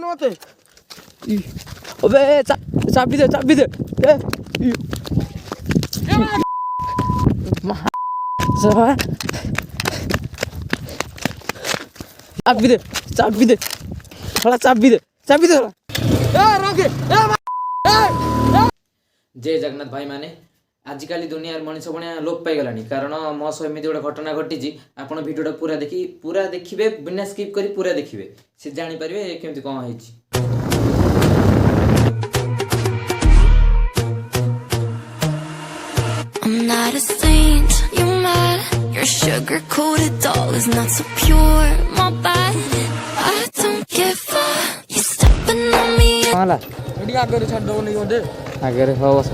मते अबे चाबी दे चाबी दे चाबी दे चाबी दे थोड़ा चाबी दे थोड़ा जय जगन्नाथ भाई माने आजिकल दुनिया मनीष भाया लोप पाई गलानी कारण मो सह एमती गोटे घटना घटी आपड़ भिडियो पूरा देखिए बिना स्किप करी पूरा देखिए से जानीपारे केमती कौन है। I'm not a saint, you mad? Your sugar-coated doll is not so pure, my bad. I don't give a you stepping on me. हाला एडी आगे छाड़ दो नहीं ओदे आगे रे हो बस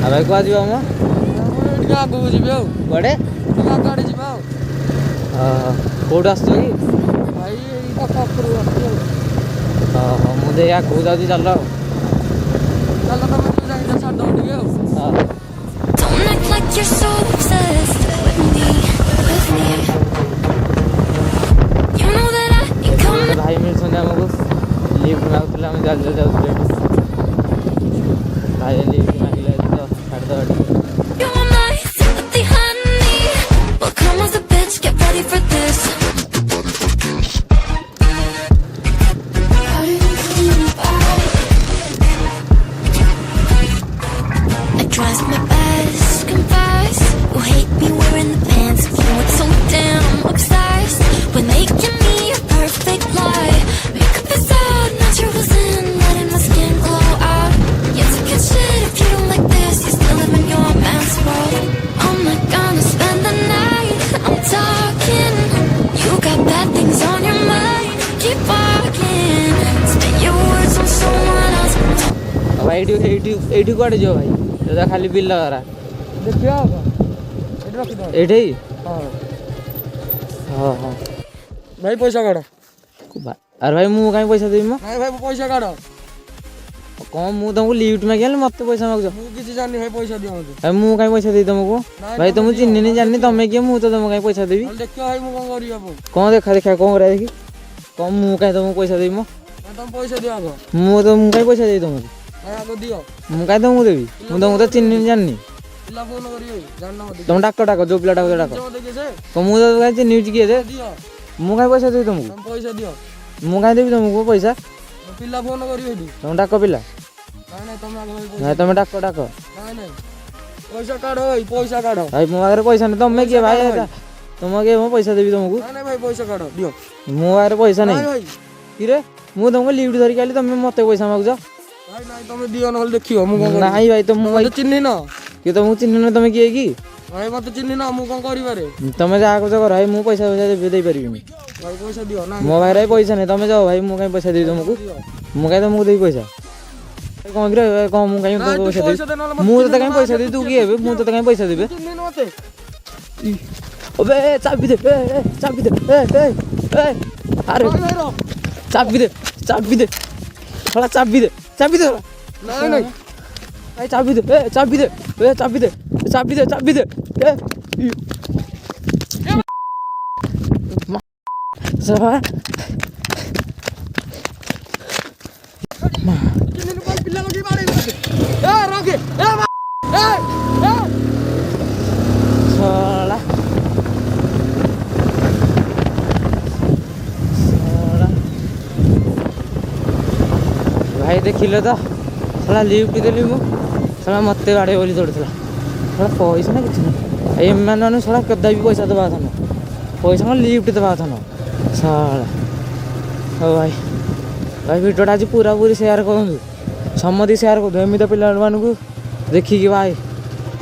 अबे को आजि बामा एडी आगे को जिबे बड़े एडी आगे जिबे हां कोड आस्तो की भाई एटा कपरू आस्तो हां मुझे या को जाजी चल चल तो मैं जाई छाड़ दो ठीक है हां Don't act like you're so obsessed with me. You know that I ain't coming. भाई मिल सुन हमको लिफ्ट में उतरला हम जल्दी जाते भाई लिफ्ट में ले तो छाड़ दो You want my sympathy, honey? Well, come as a bitch, get ready for this. I drive my best, confess. You hate me wearing the pants. You know it's so damn obsessed with making me a perfect lie. Makeup is out, naturals in, letting my skin glow out. You took a shit if you don't like this. You still live in your man's world. I'm not gonna spend the night. I'm talking. You got bad things on your mind. Keep walking. Spit your words on someone else. भाई एठी कोडे जो भाई दादा खाली bill लगा रहा देखियो एडी रख दो एठी हां हां हां भाई पैसा काढ अरे भाई मु काई पैसा देबी म नहीं भाई पैसा काढ कौन मु तुमको लिफ्ट में गेल मत पैसा मागजो मु किसी जानी भाई पैसा दियो मुझे भाई मु काई पैसा दे तुमको भाई तुम चिन्नी नहीं जाननी तमे के मु तो तुम काई पैसा देबी देखियो भाई मु कोन करियो अब कौन देखा कौन करे देखी कौन मु काई तुमको पैसा देबी म तुम पैसा दियो अब मु तो मु काई पैसा दे तुमको भाई आगो दियो मु काई तुमको देबी मु तुमको तो चिन्नी नहीं जाननी पिला फोन करियो जानना मत तुम डाको जो पिला डाको जो देखे से तो मु तो काई चिन्नी किए दे दियो मु काई पैसा दे तुमको तुम पैसा दियो मु काई देबी तुमको पैसा पिला फोन करियो एडी तुम डाको पिला नहीं तुम आगो भाई नहीं तुम डाको नहीं पैसा काढ भाई पैसा काढ भाई मो आगे पैसा नहीं तुम के भाई तुम के मो पैसा देबी तुमको नहीं भाई पैसा काढ दियो मो आगे पैसा नहीं नहीं भाई कि रे मु तुमको लिफ्ट धरिक आली तुम मते पैसा मागजो भाई नहीं तुम दियो न देखियो मु कोन नहीं भाई तुम मते चिन्नी न कि तुमको चिन्ह न तुम किए की भाई मते चिन्नी न मु कोन करि बारे तुम जा कर भाई मु पैसा दे पारिबिनी भाई पैसा दियो ना मो भाई पैसा नहीं तुम जाओ भाई मु काई पैसा दे तुमको मु काई तुमको देबी पैसा कौन रे कौन मु काई तुमको पैसा दे मु तो काई पैसा दे तू की हेबे मु तो काई पैसा देबे चिन्नी न मते अबे चाबी दे चाबी दे अरे चाबी दे थोड़ा चाबी दे नहीं नहीं भाई चाबी दे चाबी दे सवा चिन्नी न कोन पिला लगी मारे ए रोके ए सोला भाई देखिल तो साला लिफ्ट देली मु साला मत बाड़े बोली दौड़ता साला पैसा ना कि एम मैंने साला कदा भी पैसा दबा था पैसा लिफ्ट दबा था साला हो भाई भिडियोटा आज पूरा पूरी सेयार करूँ समति सेयार कर एमती पिला मानू देखिकी भाई